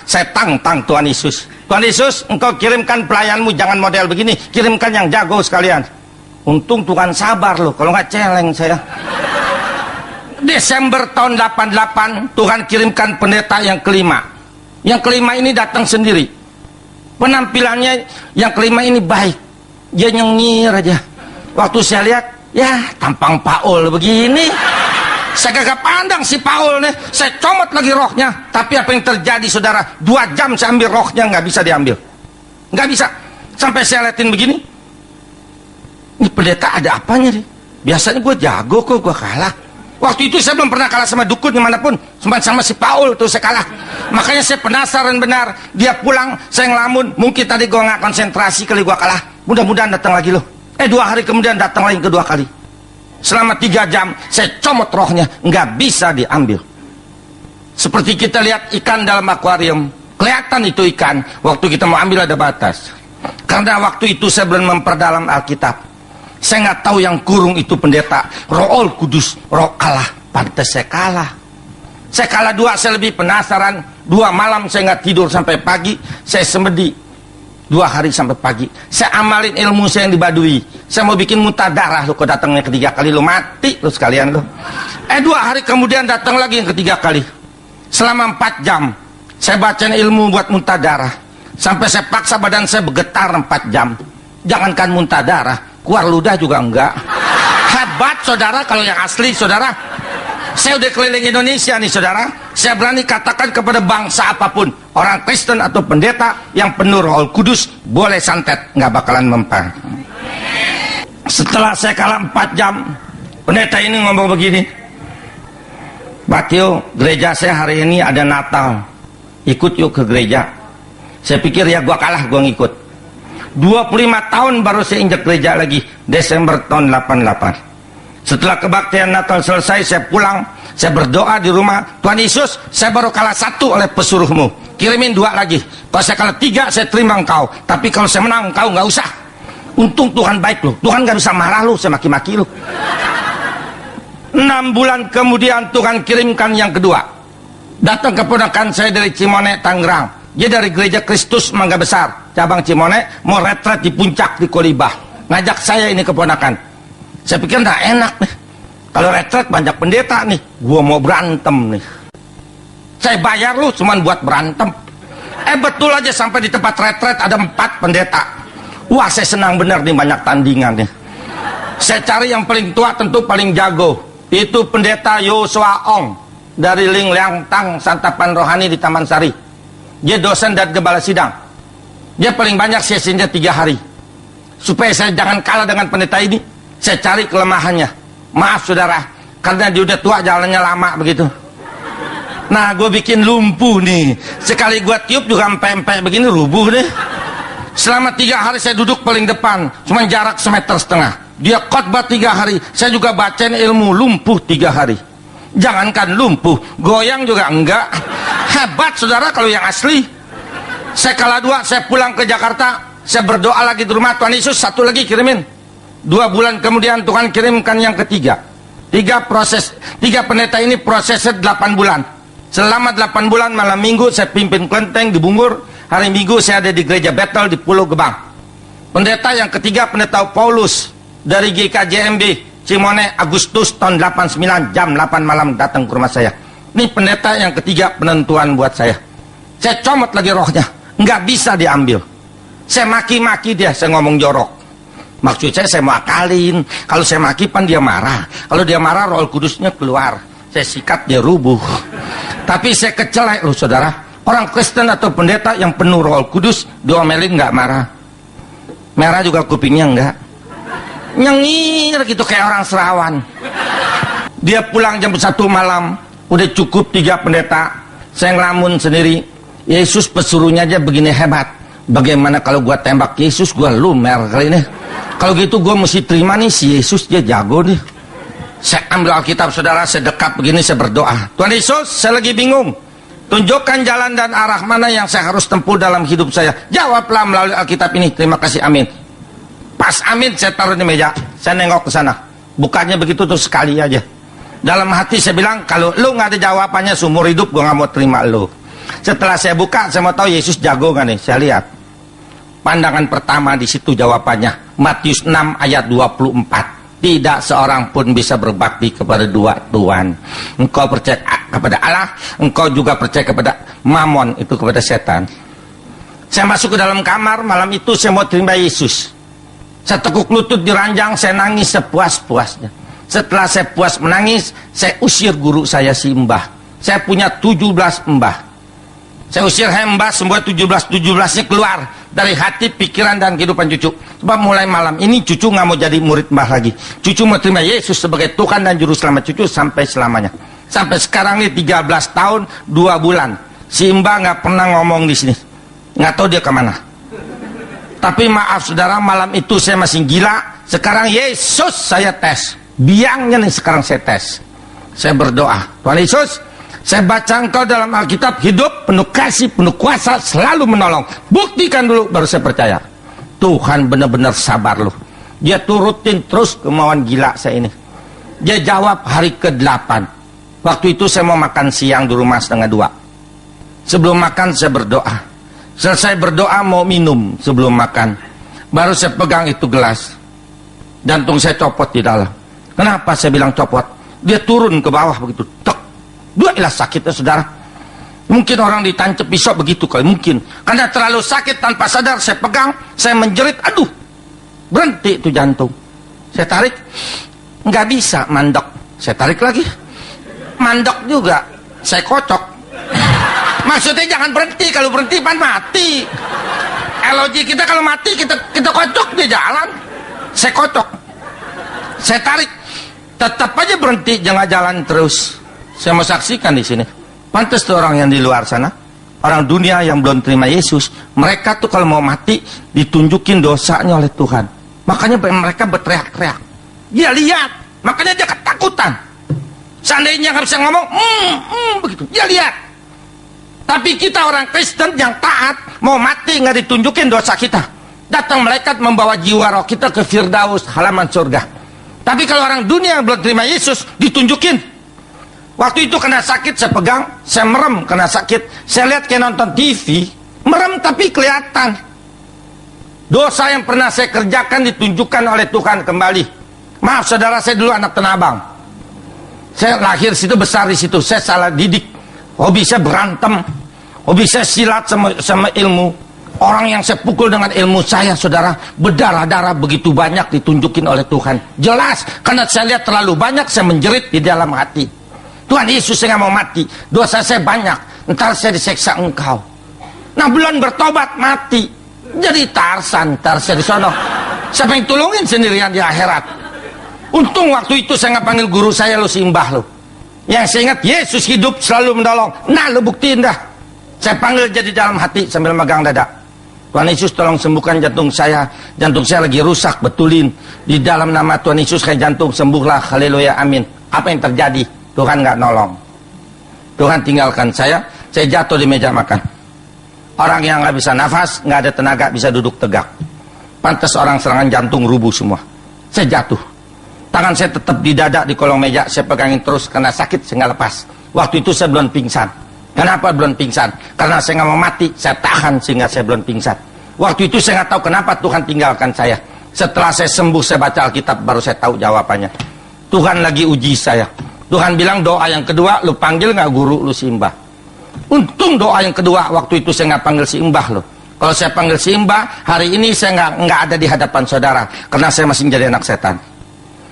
saya tantang Tuhan Yesus. Tuhan Yesus, engkau kirimkan pelayanmu jangan model begini, kirimkan yang jago sekalian. Untung Tuhan sabar loh, kalau nggak celeng saya. Desember tahun 88 Tuhan kirimkan pendeta yang kelima. Yang kelima ini datang sendiri. Penampilannya yang kelima ini baik, dia nyengir aja. Waktu saya lihat, ya tampang Paul begini, saya kagak pandang si Paul nih. Saya comot lagi rohnya. Tapi apa yang terjadi saudara, 2 jam saya ambil rohnya, nggak bisa diambil, nggak bisa. Sampai saya liatin begini, ini pendeta ada apanya nih? Biasanya gue jago kok, gue kalah. Waktu itu saya belum pernah kalah sama dukun dimanapun, cuma sama si Paul tuh saya kalah. Makanya saya penasaran benar. Dia pulang, saya ngelamun, mungkin tadi gue nggak konsentrasi kali gue kalah. Mudah-mudahan datang lagi loh. 2 hari kemudian datang lagi kedua kali. Selama 3 jam saya comot rohnya, nggak bisa diambil. Seperti kita lihat ikan dalam akuarium, kelihatan itu ikan. Waktu kita mau ambil ada batas. Karena waktu itu saya belum memperdalam Alkitab. Saya nggak tahu yang kurung itu pendeta, Roh Kudus, Roh Allah. Pantes saya kalah. Saya kalah 2, saya lebih penasaran. 2 malam saya nggak tidur sampai pagi. Saya semedi 2 hari sampai pagi. Saya amalin ilmu saya yang di Baduy. Saya mau bikin muntah darah lo, kok datangnya ketiga kali lo mati lo sekalian lo. 2 hari kemudian datang lagi yang ketiga kali. Selama 4 jam saya bacain ilmu buat muntah darah. Sampai saya paksa badan saya bergetar 4 jam. Jangankan muntah darah, keluar ludah juga enggak. Hebat saudara kalau yang asli saudara. Saya udah keliling Indonesia nih saudara. Saya berani katakan kepada bangsa apapun, orang Kristen atau pendeta yang penuh Roh Kudus boleh santet, nggak bakalan mempan. Setelah saya kalah 4 jam, pendeta ini ngomong begini, Pak Tio, gereja saya hari ini ada Natal, ikut yuk ke gereja. Saya pikir ya gua kalah, gua ngikut. 25 tahun baru saya injak gereja lagi, Desember tahun 88. Setelah kebaktian Natal selesai, saya pulang, saya berdoa di rumah, Tuhan Yesus, saya baru kalah 1 oleh pesuruhmu, kirimin 2 lagi. Kalau saya kalah 3, saya terima engkau, tapi kalau saya menang engkau nggak usah. Untung Tuhan baik loh, Tuhan nggak bisa marah loh, saya maki-maki loh. 6 bulan kemudian Tuhan kirimkan yang kedua. Datang keponakan saya dari Cimone, Tangerang. Dia dari Gereja Kristus Mangga Besar, cabang Cimone, mau retret di puncak di Kolibah. Ngajak saya ini keponakan. Saya pikir nggak enak nih. Kalau retret banyak pendeta nih, gua mau berantem nih. Saya bayar lu cuman buat berantem. Betul aja sampai di tempat retret ada 4 pendeta. Wah saya senang bener nih, banyak tandingan nih. Saya cari yang paling tua, tentu paling jago. Itu pendeta Yosua Ong dari Ling Liang Tang Santapan Rohani di Taman Sari. Dia dosen dan gembala sidang. Dia paling banyak sesinya 3 hari. Supaya saya jangan kalah dengan pendeta ini, saya cari kelemahannya. Maaf saudara, karena dia udah tua, jalannya lama begitu. Nah gue bikin lumpuh nih. Sekali gue tiup juga empek-empek begini, rubuh nih. Selama 3 hari saya duduk paling depan, cuma jarak 1,5 meter. Dia khotbah 3 hari, saya juga bacain ilmu, lumpuh 3 hari. Jangankan lumpuh, goyang juga enggak. Hebat saudara kalau yang asli. Saya kalah 2, saya pulang ke Jakarta, saya berdoa lagi di rumah, Tuhan Yesus 1 lagi kirimin. 2 bulan kemudian Tuhan kirimkan yang ketiga. 3 pendeta ini prosesnya 8 bulan. Selama 8 bulan malam minggu saya pimpin kelenteng di Bungur. Hari Minggu saya ada di Gereja Betel di Pulau Gebang. Pendeta yang ketiga pendeta Paulus dari GKJMB Cimone, Agustus tahun 89 jam 8 malam datang ke rumah saya. Ini pendeta yang ketiga penentuan buat saya. Saya comot lagi rohnya, nggak bisa diambil. Saya maki-maki dia, saya ngomong jorok. Maksud saya mau akalin. Kalau saya maki pan dia marah. Kalau dia marah Roh Kudusnya keluar. Saya sikat dia rubuh. Tapi saya kecelek loh saudara. Orang Kristen atau pendeta yang penuh Roh Kudus diomelin nggak marah. Merah juga kupingnya enggak. Nyengir gitu kayak orang Serawan. Dia pulang jam 1 malam. Udah cukup 3 pendeta. Saya ngelamun sendiri. Yesus pesuruhnya aja begini hebat. Bagaimana kalau gua tembak Yesus, gua lumer kali ini. Kalau gitu gua mesti terima nih si Yesus, dia jago nih. Saya ambil Alkitab saudara, saya dekat begini, saya berdoa. Tuhan Yesus, saya lagi bingung. Tunjukkan jalan dan arah mana yang saya harus tempuh dalam hidup saya. Jawablah melalui Alkitab ini. Terima kasih, amin. Pas amin saya taruh di meja. Saya nengok ke sana. Bukannya begitu tuh sekali aja. Dalam hati saya bilang, kalau lu nggak ada jawabannya seumur hidup, gue nggak mau terima lu. Setelah saya buka, saya mau tahu Yesus jago nggak nih? Saya lihat. Pandangan pertama di situ jawabannya. Matius 6 ayat 24. Tidak seorang pun bisa berbakti kepada dua Tuhan. Engkau percaya kepada Allah, engkau juga percaya kepada Mamon, itu kepada setan. Saya masuk ke dalam kamar, malam itu saya mau terima Yesus. Saya tekuk lutut di ranjang, saya nangis sepuas-puasnya. Setelah saya puas menangis, saya usir guru saya si mbah. Saya punya 17 mbah. Saya usir mbah, semua 17-17-nya keluar dari hati, pikiran, dan kehidupan cucu. Sebab mulai malam ini cucu nggak mau jadi murid mbah lagi. Cucu mau terima Yesus sebagai Tuhan dan Juru Selamat cucu sampai selamanya. Sampai sekarang ini 13 tahun 2 bulan. Si mbah nggak pernah ngomong di sini. Nggak tahu dia kemana. Tapi maaf saudara, malam itu saya masih gila. Sekarang Yesus saya tes. Biangnya nih sekarang saya tes. Saya berdoa, Tuhan Yesus, saya baca engkau dalam Alkitab, hidup, penuh kasih, penuh kuasa, selalu menolong. Buktikan dulu, baru saya percaya. Tuhan benar-benar sabar loh. Dia turutin terus kemauan gila saya ini. Dia jawab hari ke-8. Waktu itu saya mau makan siang di rumah 1:30. Sebelum makan saya berdoa. Selesai berdoa mau minum sebelum makan. Baru saya pegang itu gelas. Jantung saya copot di dalam. Kenapa saya bilang copot? Dia turun ke bawah begitu. Tek. Dua ilah sakitnya saudara. Mungkin orang ditancap pisau begitu kali, mungkin. Karena terlalu sakit tanpa sadar saya pegang, saya menjerit, aduh. Berhenti itu jantung. Saya tarik, nggak bisa mandek. Saya tarik lagi. Mandek juga. Saya kocok. Maksudnya jangan berhenti, kalau berhenti pan mati. LOG kita kalau mati kita kocok dia jalan. Saya kocok. Saya tarik. Tetap aja berhenti, jangan jalan terus. Saya mau saksikan di sini. Pantas tuh orang yang di luar sana, orang dunia yang belum terima Yesus, mereka tuh kalau mau mati ditunjukin dosanya oleh Tuhan. Makanya mereka berteriak-teriak. Dia lihat, makanya dia ketakutan. Seandainya nggak bisa ngomong, begitu. Dia lihat. Tapi kita orang Kristen yang taat, mau mati nggak ditunjukin dosa kita. Datang malaikat membawa jiwa roh kita ke Firdaus, halaman surga. Tapi kalau orang dunia yang belum terima Yesus, ditunjukin. Waktu itu kena sakit, saya pegang, saya merem kena sakit. Saya lihat kayak nonton TV, merem tapi kelihatan. Dosa yang pernah saya kerjakan ditunjukkan oleh Tuhan kembali. Maaf saudara, saya dulu anak Tanah Abang. Saya lahir situ, besar di situ. Saya salah didik. Hobi saya berantem. Hobi saya silat sama ilmu. Orang yang saya pukul dengan ilmu saya, saudara, berdarah-darah begitu banyak ditunjukin oleh Tuhan. Jelas, karena saya lihat terlalu banyak, saya menjerit di dalam hati. Tuhan Yesus, saya nggak mau mati. Dosa saya banyak. Ntar saya diseksa engkau. Nah, belum bertobat, mati. Jadi Tarsan, ntar saya di sono. Siapa yang tolongin sendirian di akhirat? Untung waktu itu saya nggak panggil guru saya, lo simbah lo. Yang saya ingat, Yesus hidup selalu menolong. Nah, lo buktiin dah. Saya panggil jadi dalam hati sambil megang dada. Tuhan Yesus tolong sembuhkan jantung saya. Jantung saya lagi rusak, betulin. Di dalam nama Tuhan Yesus kayak jantung sembuhlah. Haleluya, amin. Apa yang terjadi? Tuhan nggak nolong. Tuhan tinggalkan saya jatuh di meja makan. Orang yang nggak bisa nafas, nggak ada tenaga, bisa duduk tegak. Pantas orang serangan jantung rubuh semua. Saya jatuh. Tangan saya tetap di dada di kolong meja, saya pegangin terus karena sakit, saya nggak lepas. Waktu itu saya belum pingsan. Kenapa belum pingsan? Karena saya nggak mau mati, saya tahan sehingga saya belum pingsan. Waktu itu saya nggak tahu kenapa Tuhan tinggalkan saya. Setelah saya sembuh, saya baca Alkitab, baru saya tahu jawabannya. Tuhan lagi uji saya. Tuhan bilang doa yang kedua, lu panggil nggak guru lu simbah? Untung doa yang kedua, waktu itu saya nggak panggil simbah lo. Kalau saya panggil simbah, hari ini saya nggak ada di hadapan saudara, karena saya masih menjadi anak setan.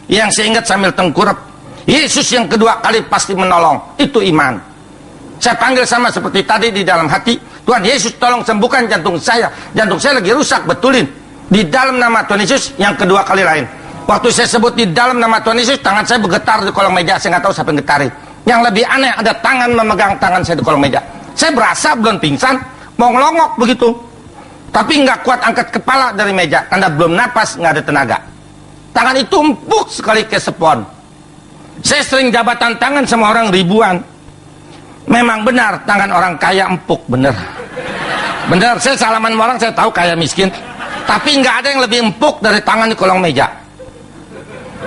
Yang saya ingat sambil tengkurap, Yesus yang kedua kali pasti menolong, itu iman. Saya panggil sama seperti tadi di dalam hati, Tuhan Yesus tolong sembuhkan jantung saya lagi rusak, betulin. Di dalam nama Tuhan Yesus, yang kedua kali lain. Waktu saya sebut di dalam nama Tuhan Yesus, tangan saya bergetar di kolong meja, saya nggak tahu siapa yang getarin. Yang lebih aneh, ada tangan memegang tangan saya di kolong meja. Saya berasa belum pingsan, mau ngelongok begitu. Tapi nggak kuat angkat kepala dari meja, karena belum napas, nggak ada tenaga. Tangan itu empuk sekali ke spons. Saya sering jabatan tangan sama orang ribuan. Memang benar, tangan orang kaya empuk, bener. Bener, saya salaman sama orang, saya tahu kaya miskin. Tapi nggak ada yang lebih empuk dari tangan di kolong meja.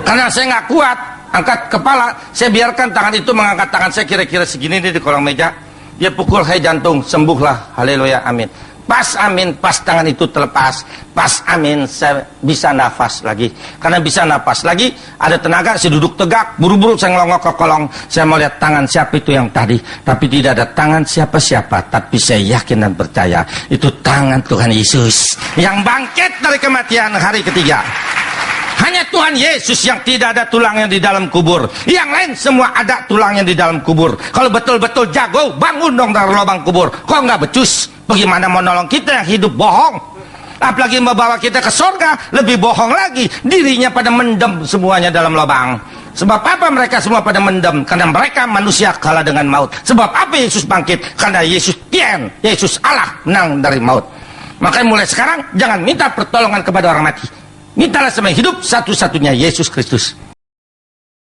Karena saya nggak kuat angkat kepala, saya biarkan tangan itu mengangkat tangan saya kira-kira segini nih di kolong meja. Dia pukul, hai jantung, sembuhlah, haleluya, amin. Pas amin, pas tangan itu terlepas, pas amin, saya bisa nafas lagi. Karena bisa nafas lagi, ada tenaga, saya duduk tegak, buru-buru saya ngelongok ke kolong. Saya mau lihat tangan siapa itu yang tadi, tapi tidak ada tangan siapa-siapa. Tapi saya yakin dan percaya, itu tangan Tuhan Yesus yang bangkit dari kematian hari ketiga. Hanya Tuhan Yesus yang tidak ada tulangnya di dalam kubur. Yang lain semua ada tulangnya di dalam kubur. Kalau betul-betul jago, bangun dong dari lubang kubur. Kok nggak becus? Bagaimana mau nolong kita yang hidup bohong? Apalagi membawa kita ke surga, lebih bohong lagi. Dirinya pada mendem semuanya dalam lubang. Sebab apa mereka semua pada mendem? Karena mereka manusia kalah dengan maut. Sebab apa Yesus bangkit? Karena Yesus Tien, Yesus Allah menang dari maut. Makanya mulai sekarang jangan minta pertolongan kepada orang mati. Mintalah sama hidup satu-satunya Yesus Kristus.